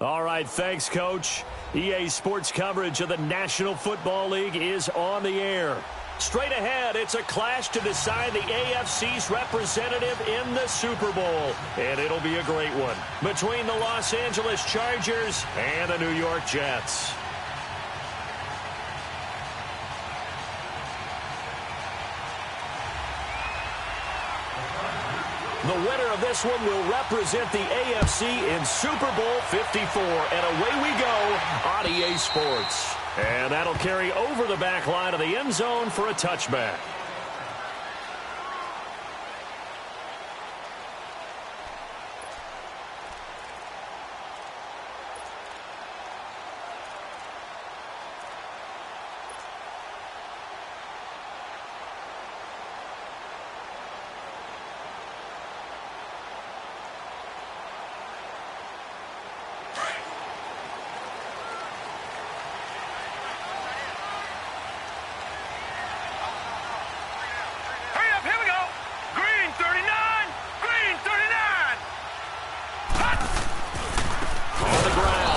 All right, thanks, Coach. EA Sports coverage of the National Football League is on the air. Straight ahead, it's a clash to decide the AFC's representative in the Super Bowl. And it'll be a great one between the Los Angeles Chargers and the New York Jets. The winner of this one will represent the AFC in Super Bowl 54. And away we go on EA Sports. And that'll carry over the back line of the end zone for a touchback.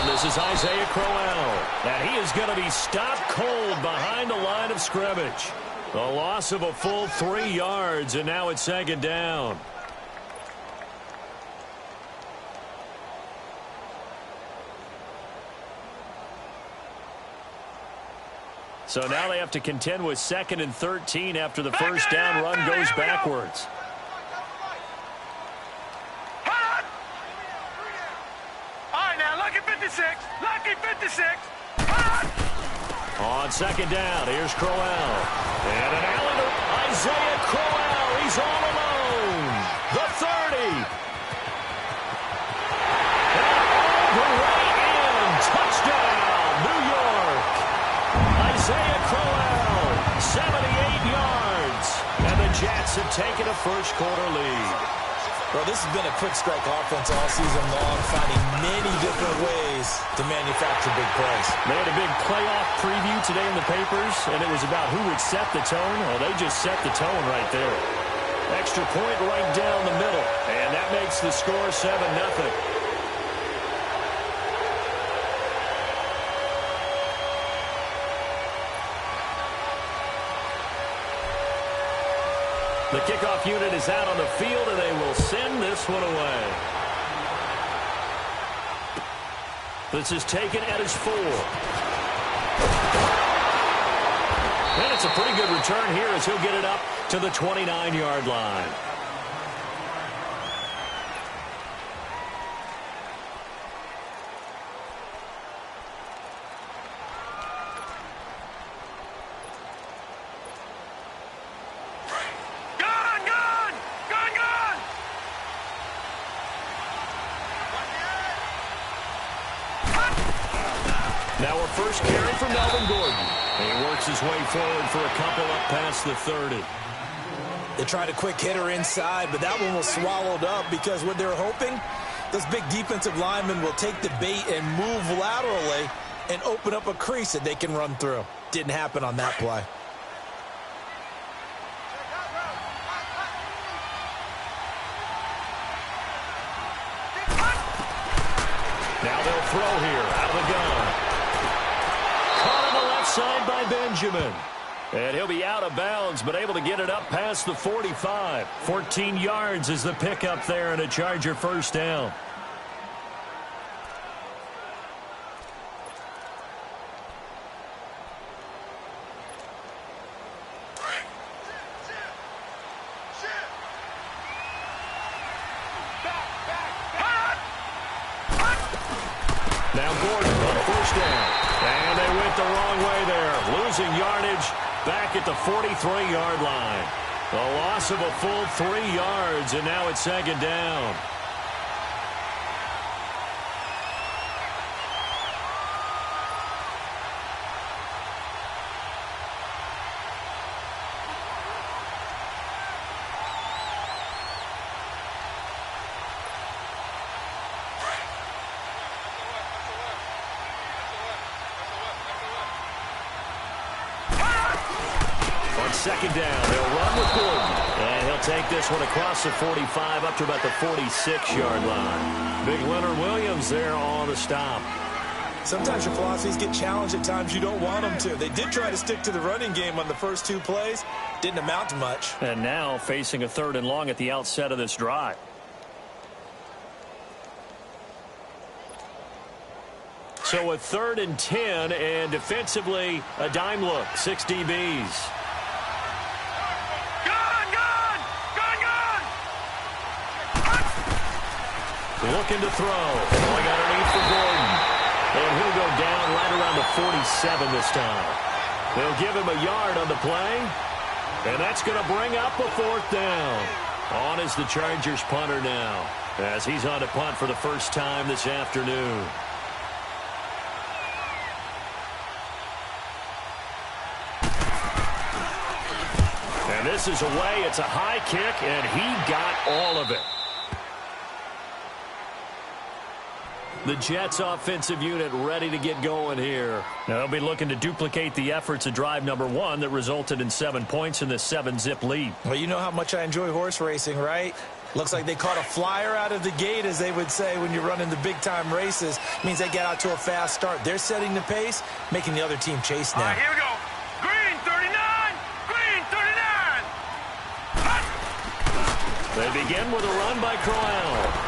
This is Isaiah Crowell, and he is going to be stopped cold behind the line of scrimmage. A loss of a full 3 yards, and now it's second down. So now they have to contend with 2nd and 13 after the first down run goes backwards. Lucky 56. On second down, here's Crowell. And an alley to Isaiah Crowell. He's all alone. The 30. And all the way in. Touchdown, New York. Isaiah Crowell, 78 yards. And the Jets have taken a first-quarter lead. Well, this has been a quick strike offense all season long, finding many different ways to manufacture big plays. They had a big playoff preview today in the papers, and it was about who would set the tone. Well, they just set the tone right there. Extra point right down the middle, and that makes the score 7-0. The kickoff unit is out on the field, and they will send this one away. This is taken at his 4. And it's a pretty good return here as he'll get it up to the 29-yard line. Now a first carry for Melvin Gordon. He works his way forward for a couple up past the 30. They tried a quick hitter inside, but that one was swallowed up because what they're hoping, those big defensive linemen will take the bait and move laterally and open up a crease that they can run through. Didn't happen on that play. Now they'll throw here out of the gun. Caught on the left side by Benjamin. And he'll be out of bounds, but able to get it up past the 45. 14 yards is the pickup there, and a Charger first down. Now Gordon on first down. And they went the wrong way there. Losing yardage back at the 43-yard line. A loss of a full 3 yards, and now it's second down. on second down. They'll run with Gordon. And he'll take this one across the 45 up to about the 46-yard line. Big Leonard Williams there on the stop. Sometimes your philosophies get challenged at times you don't want them to. They did try to stick to the running game on the first 2 plays. Didn't amount to much. And now facing a 3rd and long at the outset of this drive. So a 3rd and 10, and defensively a dime look. 6 DBs. Looking to throw. Going underneath for Gordon. And he'll go down right around the 47 this time. They'll give him a yard on the play. And that's going to bring up a 4th down. On is the Chargers punter now, as he's on to punt for the first time this afternoon. And this is away. It's a high kick, and he got all of it. The Jets offensive unit ready to get going here. Now they'll be looking to duplicate the efforts of drive number 1 that resulted in 7 points in the 7-zip lead. Well, you know how much I enjoy horse racing, right? Looks like they caught a flyer out of the gate, as they would say when you're running the big-time races. Means they get out to a fast start. They're setting the pace, making the other team chase now. All right, here we go. Green 39! Green 39! They begin with a run by Crowell.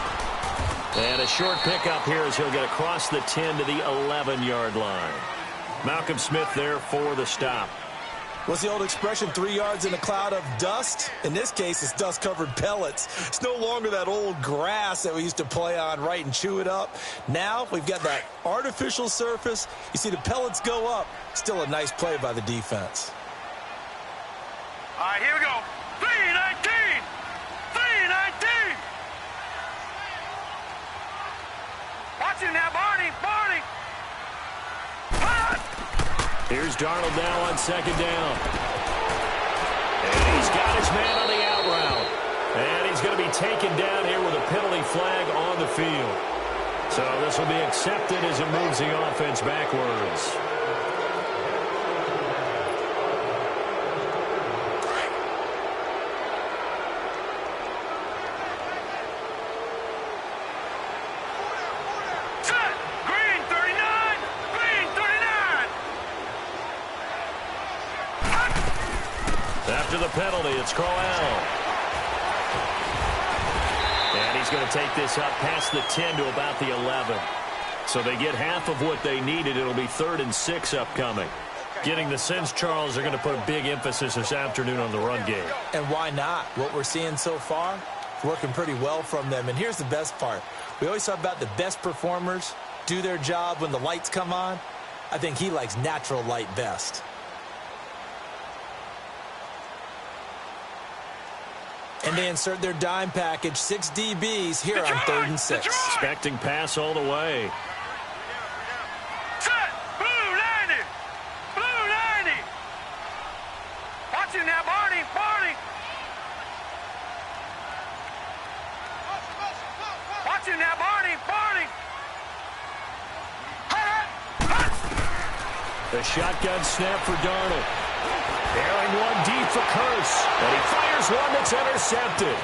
And a short pickup here as he'll get across the 10 to the 11-yard line. Malcolm Smith there for the stop. What's the old expression, 3 yards in a cloud of dust? In this case, it's dust-covered pellets. It's no longer that old grass that we used to play on, right, and chew it up. Now we've got that artificial surface. You see the pellets go up. Still a nice play by the defense. All right, here we go. 319! 319! Watch him now, Barney! Barney! Here's Darnold now on second down. And he's got his man on the out route. And he's going to be taken down here with a penalty flag on the field. So this will be accepted as it moves the offense backwards. After the penalty, it's Crowell. And he's going to take this up past the 10 to about the 11. So they get half of what they needed. It'll be 3rd and 6 upcoming. Getting the sense, Charles, they're going to put a big emphasis this afternoon on the run game. And why not? What we're seeing so far, working pretty well from them. And here's the best part. We always talk about the best performers do their job when the lights come on. I think he likes natural light best. And they insert their dime package, 6 DBs here on 3rd and 6. Expecting pass all the way. Set! Blue 90! Blue 90! Watch him now, Barney! Barney! Watch him now, Barney! Barney! The shotgun snap for Darnold. Airing one deep for Curse. And he fires one that's intercepted.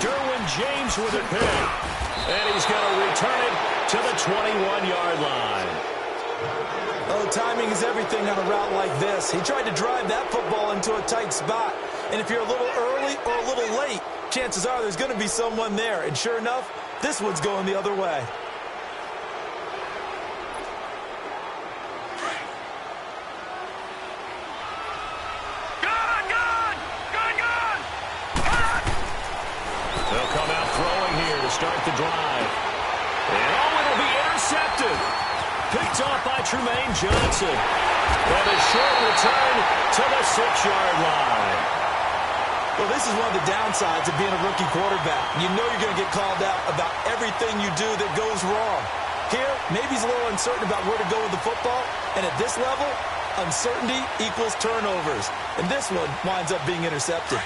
Derwin James with a pick. And he's going to return it to the 21-yard line. Oh, timing is everything on a route like this. He tried to drive that football into a tight spot. And if you're a little early or a little late, chances are there's going to be someone there. And sure enough, this one's going the other way. Start the drive. And oh, it'll be intercepted. Picked off by Tremaine Johnson. And a short return to the 6-yard line. Well, this is one of the downsides of being a rookie quarterback. You know you're going to get called out about everything you do that goes wrong. Here, maybe he's a little uncertain about where to go with the football. And at this level, uncertainty equals turnovers. And this one winds up being intercepted.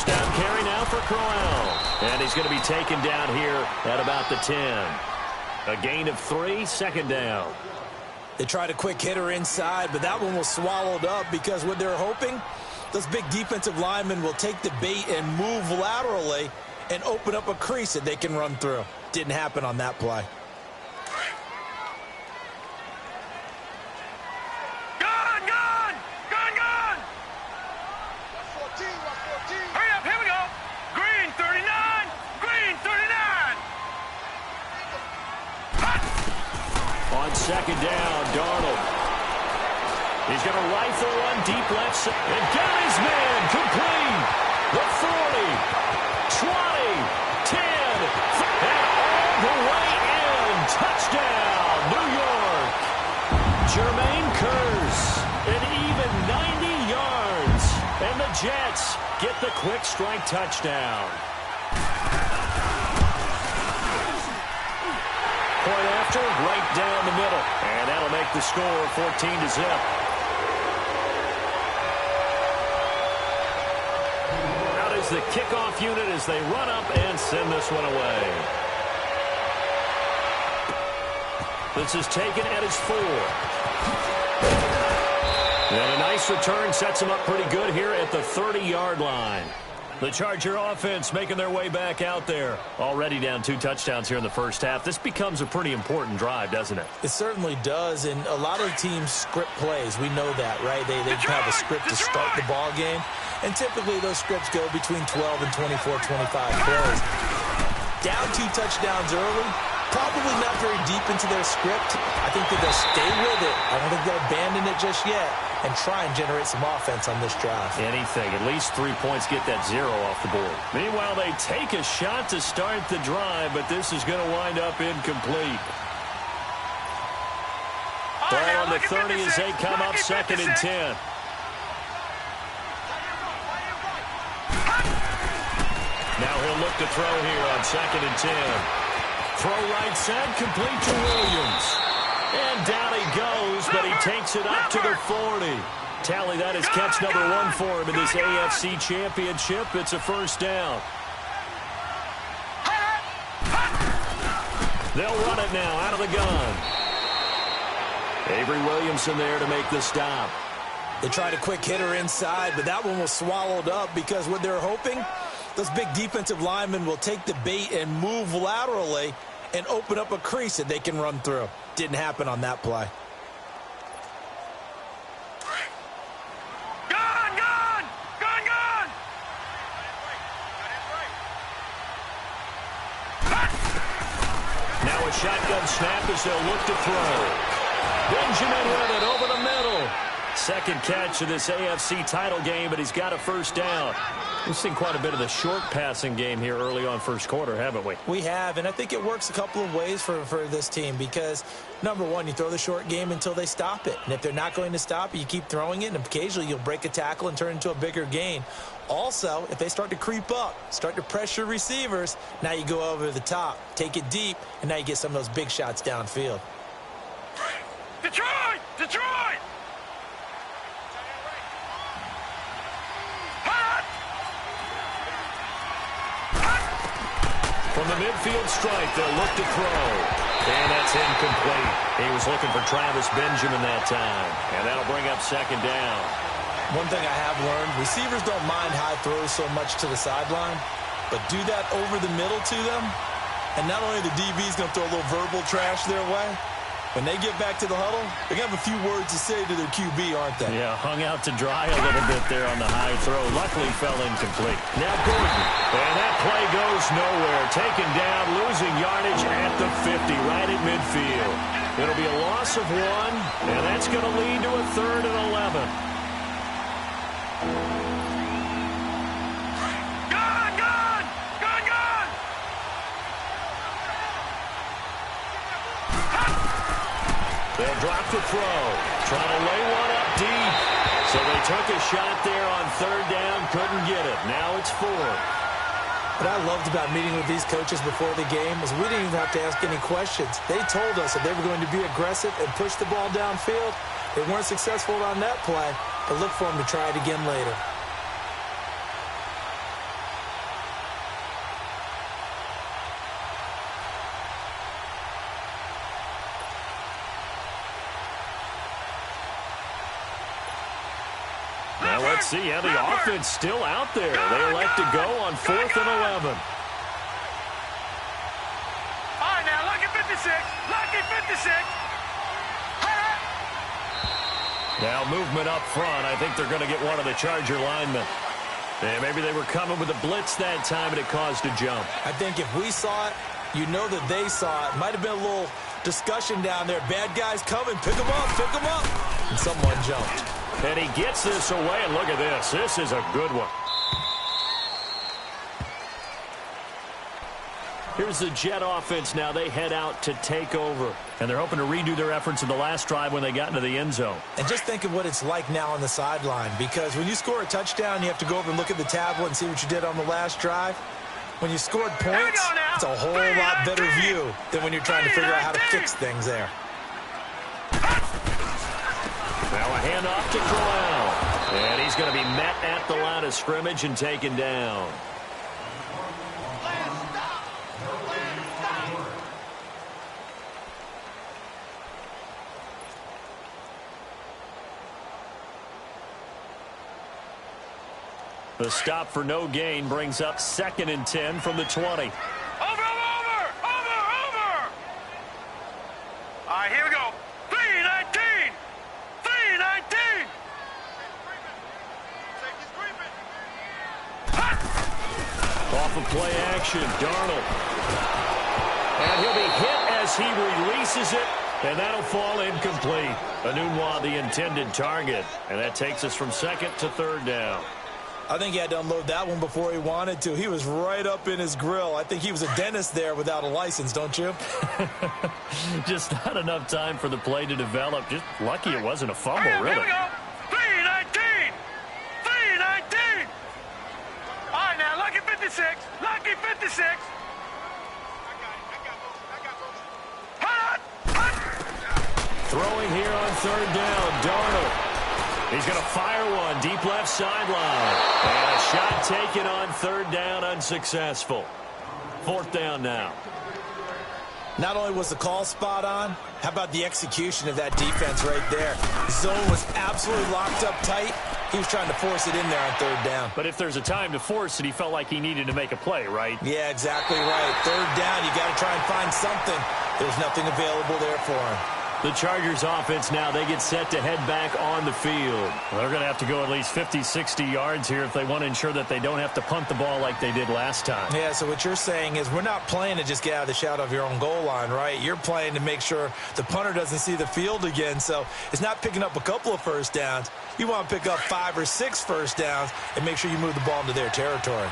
down carry now for Crowell. And he's going to be taken down here at about the 10. A gain of 3, second down. They tried a quick hitter inside, but that one was swallowed up because what they're hoping, those big defensive linemen will take the bait and move laterally and open up a crease that they can run through. Didn't happen on that play. Hurry up, here we go. Green 39, green 39. On second down, Darnold. He's going to rifle one deep left side. And got his man complete. The 40, 20, 10, and all the way in. Touchdown, New York. Jermaine Kearse, an even 90 yards. And the Jets get the quick strike touchdown. Point after, right down the middle. And that'll make the score 14-0. Out is the kickoff unit as they run up and send this one away. This is taken at his 4. And a nice return sets him up pretty good here at the 30-yard line. The Charger offense making their way back out there. Already down 2 touchdowns here in the first half. This becomes a pretty important drive, doesn't it? It certainly does, and a lot of teams script plays. We know that, right? They have a script to start the ball game, and typically those scripts go between 12 and 24, 25 plays. Down 2 touchdowns early, probably not very deep into their script. I think that they'll stay with it. I don't think they'll abandon it just yet and try and generate some offense on this drive. Anything. At least 3 points, get that 0 off the board. Meanwhile, they take a shot to start the drive, but this is going to wind up incomplete. Ball on the 30 as they come up second and 10. Now he'll look to throw here on second and 10. Throw right side, complete to Williams. And down he goes, but he takes it up to the 40. Tally, that is catch number 1 for him in this AFC Championship. It's a first down. They'll run it now out of the gun. Avery Williamson there to make the stop. They tried a quick hitter inside, but that one was swallowed up because what they're hoping, those big defensive linemen will take the bait and move laterally and open up a crease that they can run through. Didn't happen on that play. Now a shotgun snap as they'll look to throw. Benjamin with it over the middle. Second catch of this AFC title game, but he's got a first down. We've seen quite a bit of the short passing game here early on first quarter, haven't we? We have, and I think it works a couple of ways for this team because, number one, you throw the short game until they stop it. And if they're not going to stop it, you keep throwing it, and occasionally you'll break a tackle and turn it into a bigger gain. Also, if they start to creep up, start to pressure receivers, now you go over the top, take it deep, and now you get some of those big shots downfield. Detroit! Detroit! From the midfield stripe, they'll look to throw. And that's incomplete. He was looking for Travis Benjamin that time. And that'll bring up second down. One thing I have learned, receivers don't mind high throws so much to the sideline, but do that over the middle to them, and not only the DB's going to throw a little verbal trash their way, when they get back to the huddle, they're going to have a few words to say to their QB, aren't they? Yeah, hung out to dry a little bit there on the high throw. Luckily fell incomplete. Now Gordon. And that play goes nowhere. Taken down, losing yardage at the 50, right at midfield. It'll be a loss of 1, and that's going to lead to a 3rd and 11. They'll drop the throw. Trying to lay one up deep. So they took a shot there on 3rd down. Couldn't get it. Now it's 4. What I loved about meeting with these coaches before the game is we didn't even have to ask any questions. They told us that they were going to be aggressive and push the ball downfield. They weren't successful on that play, but look for them to try it again later. let's see. Yeah, the offense still out there. They elect to go on 4th and 11. All right, now, lucky 56. Lucky 56. Now movement up front. I think they're going to get one of the Charger linemen. And maybe they were coming with a blitz that time, and it caused a jump. I think if we saw it, you know that they saw it. Might have been a little discussion down there. Bad guys coming. Pick them up. Pick them up. And someone jumped. And he gets this away, and look at this. This is a good one. Here's the Jet offense now. They head out to take over. And they're hoping to redo their efforts in the last drive when they got into the end zone. And just think of what it's like now on the sideline. Because when you score a touchdown, you have to go over and look at the tablet and see what you did on the last drive. When you scored points, it's a whole lot better view than when you're trying to figure out how to fix things there. Now a handoff to Corral. And he's going to be met at the line of scrimmage and taken down. The stop for no gain brings up 2nd and 10 from the 20. Over! All right, here we go. 3-19. 3-19. Off of play action, Darnold. And he'll be hit as he releases it, and that'll fall incomplete. Anunwa, the intended target, and that takes us from 2nd to 3rd down. I think he had to unload that one before he wanted to. He was right up in his grill. I think he was a dentist there without a license, don't you? Just not enough time for the play to develop. Just lucky it wasn't a fumble, really. Here we go. 3-19. 3-19. All right, now, lucky 56. Lucky 56. Throwing here on 3rd down, Darnold. He's going to fire one deep left sideline. And a shot taken on 3rd down, unsuccessful. 4th down now. Not only was the call spot on, how about the execution of that defense right there? The zone was absolutely locked up tight. He was trying to force it in there on 3rd down. But if there's a time to force it, he felt like he needed to make a play, right? Yeah, exactly right. 3rd down, you got to try and find something. There's nothing available there for him. The Chargers offense now, they get set to head back on the field. They're going to have to go at least 50, 60 yards here if they want to ensure that they don't have to punt the ball like they did last time. Yeah, so what you're saying is we're not playing to just get out of the shadow of your own goal line, right? You're playing to make sure the punter doesn't see the field again. So it's not picking up a couple of first downs. You want to pick up 5 or 6 first downs and make sure you move the ball into their territory.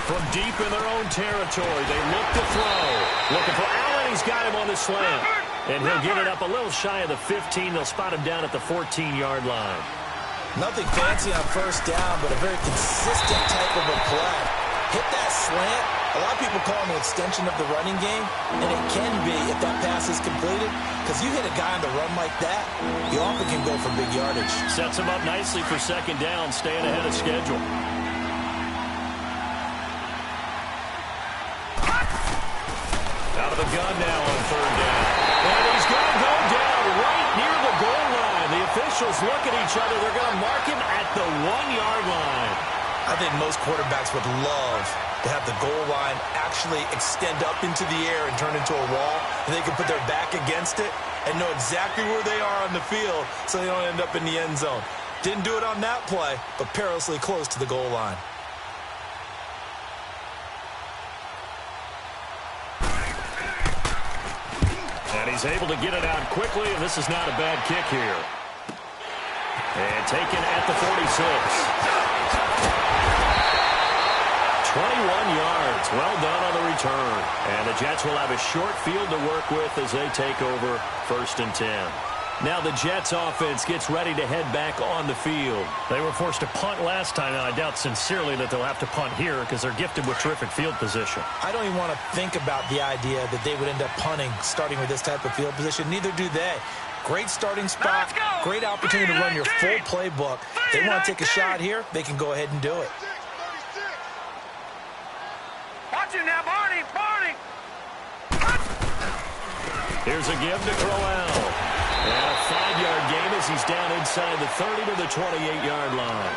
From deep in their own territory, they look to throw. Looking for Allen. He's got him on the slant. And he'll get it up a little shy of the 15. They'll spot him down at the 14-yard line. Nothing fancy on first down, but a very consistent type of a play. Hit that slant. A lot of people call it an extension of the running game, and it can be if that pass is completed, because you hit a guy on the run like that, you often can go for big yardage. Sets him up nicely for 2nd down, staying ahead of schedule. Out of the gun now on 3rd down. And he's going to go down right near the goal line. The officials look at each other. They're going to mark him at the 1-yard line. I think most quarterbacks would love to have the goal line actually extend up into the air and turn into a wall, and they can put their back against it and know exactly where they are on the field so they don't end up in the end zone. Didn't do it on that play, but perilously close to the goal line. And he's able to get it out quickly, and this is not a bad kick here. And taken at the 46. 21 yards. Well done on the return. And the Jets will have a short field to work with as they take over 1st and 10. Now the Jets offense gets ready to head back on the field. They were forced to punt last time, and I doubt sincerely that they'll have to punt here because they're gifted with terrific field position. I don't even want to think about the idea that they would end up punting starting with this type of field position. Neither do they. Great starting spot, great opportunity to run your full playbook. They want to take a shot here, they can go ahead and do it. Watch it now, Barney. Barney. Here's a give to Crowell. And a 5-yard gain as he's down inside the 30 to the 28-yard line.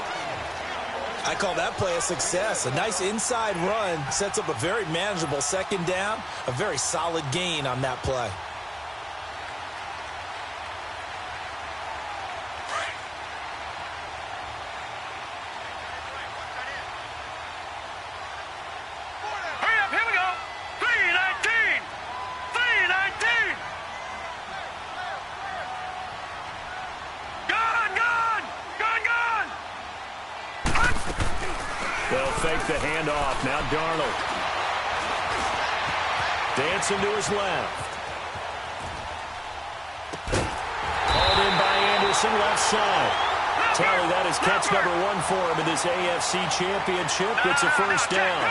I call that play a success. A nice inside run sets up a very manageable second down. A very solid gain on that play. Hurry up, here we go. 319. 319. Gone, gone. Gone, gone. They'll fake the handoff. Now Darnold. Dancing to his left. Called in by Anderson, left side. Tally, that is catch number 1 for him in this AFC Championship. It's a first down.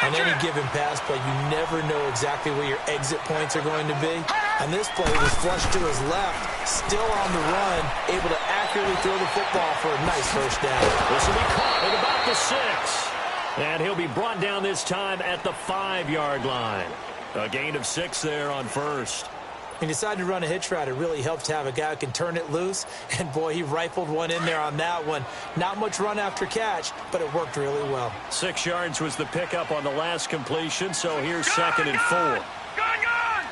On any given pass play, you never know exactly where your exit points are going to be. And this play was flushed to his left, still on the run, able to accurately throw the football for a nice first down. This will be caught at about the 6. And he'll be brought down this time at the 5-yard line. A gain of 6 there on first. He decided to run a hitch route. It really helped to have a guy who can turn it loose. And, boy, he rifled one in there on that one. Not much run after catch, but it worked really well. 6 yards was the pickup on the last completion, so here's 2nd and 4. Gone, gone.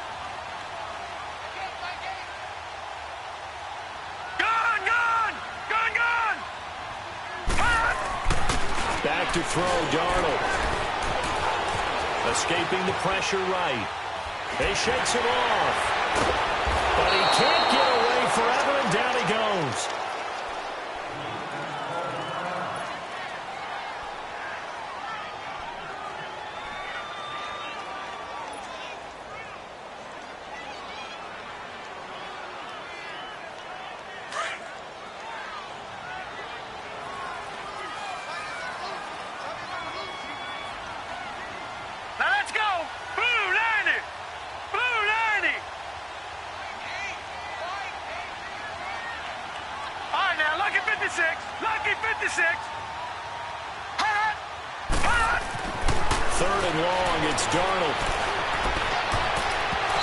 Gone, gone. Gone, gone. Back to throw, Darnold. Escaping the pressure right. He shakes it off. But he can't get away forever, and down he goes. Now let's go. Blue 90. Blue 90. All right, now, lucky 56. Lucky 56. Hot. Hot. 3rd and long, it's Darnold.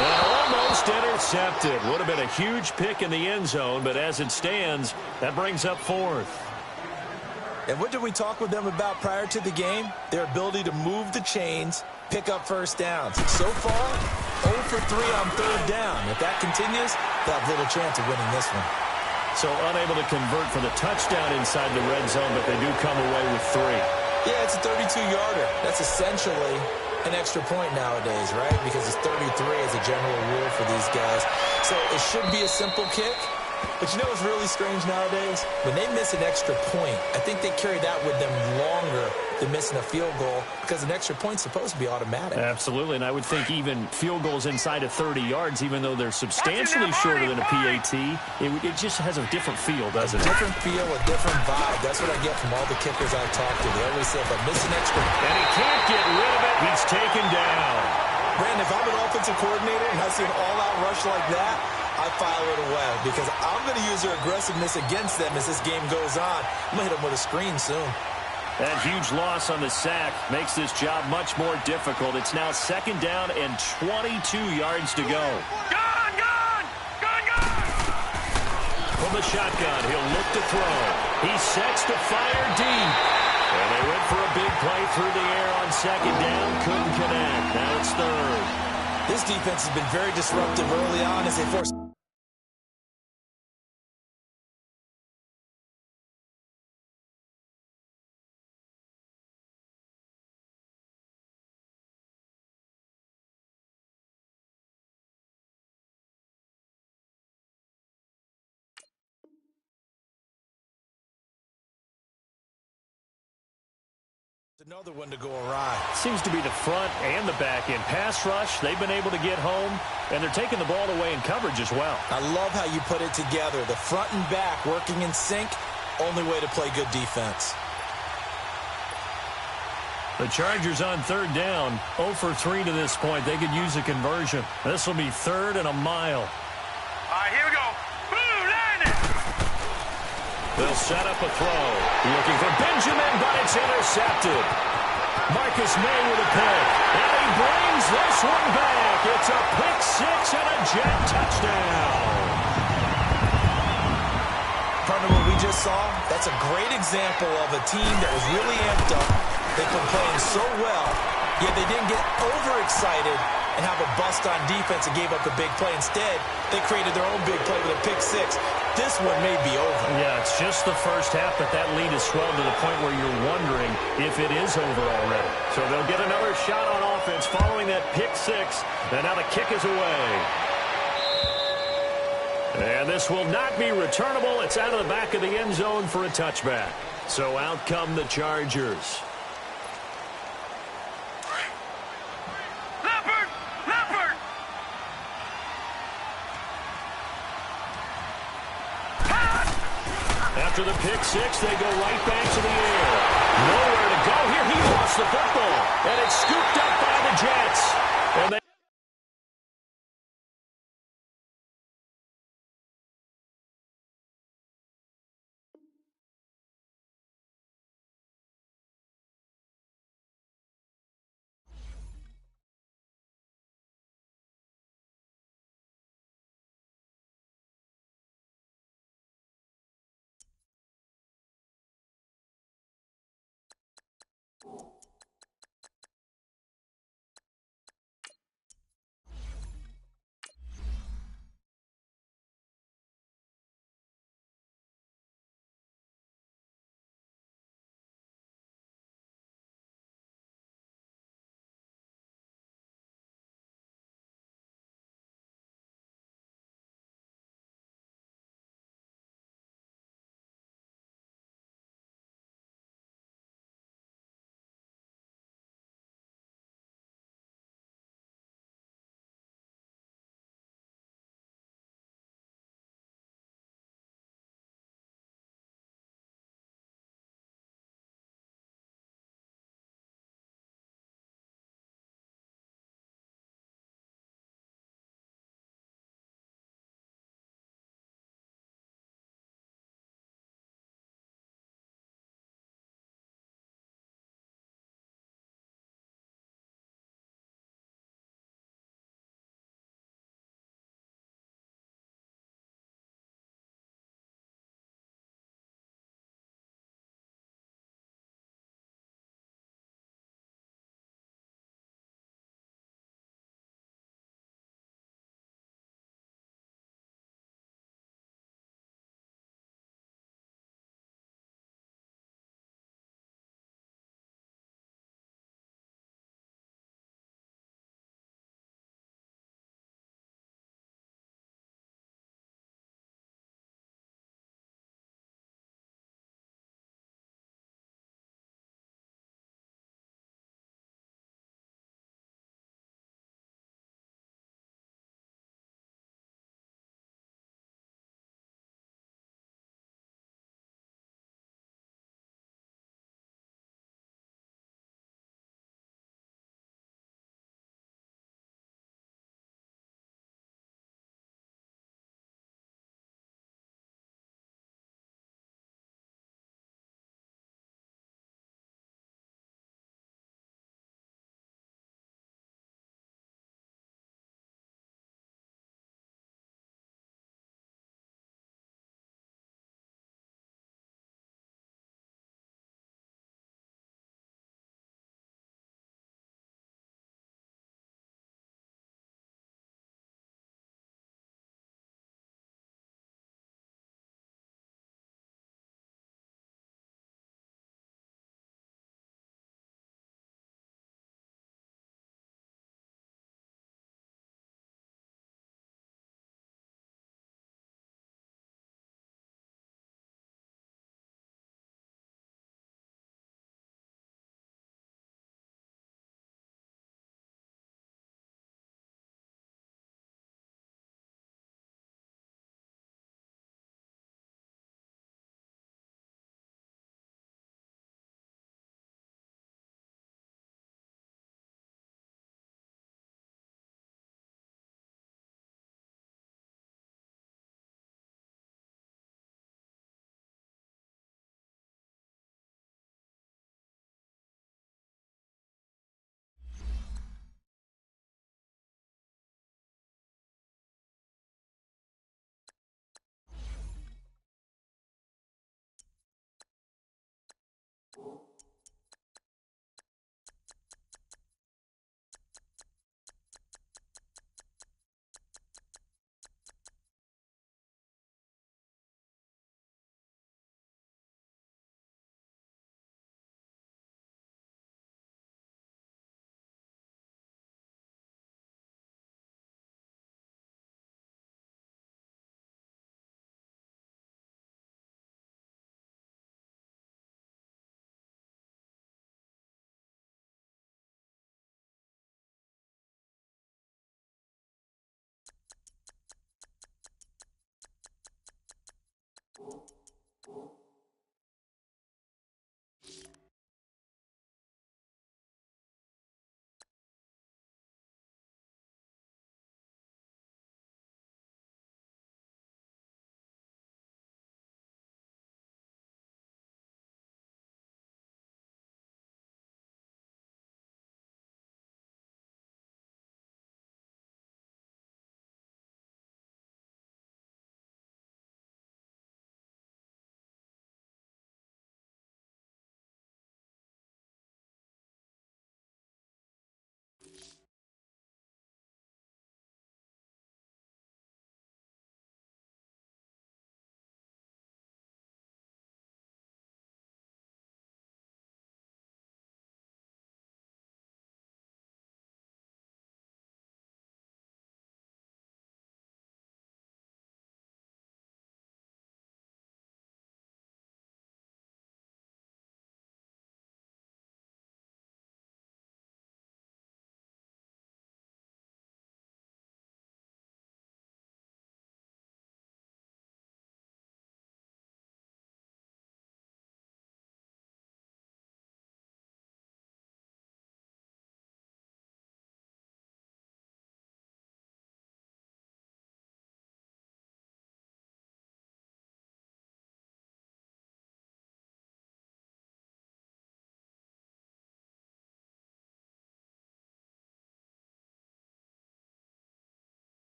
And almost intercepted. Would have been a huge pick in the end zone, but as it stands, that brings up 4th. And what did we talk with them about prior to the game? Their ability to move the chains, pick up first downs. So far, 0 for 3 on 3rd down. If that continues, they'll have little chance of winning this one. So unable to convert for the touchdown inside the red zone, but they do come away with 3. Yeah, it's a 32-yarder. That's essentially an extra point nowadays, right? Because it's 33 as a general rule for these guys. So it should be a simple kick. But you know what's really strange nowadays? When they miss an extra point, I think they carry that with them longer than missing a field goal because an extra point's supposed to be automatic. Absolutely, and I would think even field goals inside of 30 yards, even though they're substantially shorter than a PAT, it just has a different feel, doesn't it? A different feel, a different vibe. That's what I get from all the kickers I've talked to. They always say, if I miss an extra... And he can't get rid of it. He's taken down. Brandon, if I'm an offensive coordinator and I see an all-out rush like that, I file it away because I'm going to use their aggressiveness against them as this game goes on. I'm going to hit them with a screen soon. That huge loss on the sack makes this job much more difficult. It's now 2nd down and 22 yards to go. Gone, gone. Gone, gone. From the shotgun, he'll look to throw. He sets to fire deep. And they went for a big play through the air on 2nd down. Couldn't connect. Now it's 3rd. This defense has been very disruptive early on as they force... Another one to go awry. Seems to be the front and the back end. Pass rush, they've been able to get home, and they're taking the ball away in coverage as well. I love how you put it together. The front and back working in sync, only way to play good defense. The Chargers on 3rd down, 0 for 3 to this point. They could use a conversion. This will be 3rd and a mile. All right, here we go. Blue 90. They'll set up a throw. Looking for Benjamin, but it's intercepted. Marcus May with a pick. And he brings this one back. It's a pick six and a Jet touchdown. Partner, what we just saw, that's a great example of a team that was really amped up. They've been playing so well, yet they didn't get overexcited and have a bust on defense and gave up a big play. Instead, they created their own big play with a pick six. This one may be over. Yeah, it's just the first half, but that lead has swelled to the point where you're wondering if it is over already. So they'll get another shot on offense following that pick six, and now the kick is away. And this will not be returnable. It's out of the back of the end zone for a touchback. So out come the Chargers. After the pick six, they go right back to the air. Nowhere to go here. He lost the football, and it's scooped up by the Jets. And they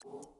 You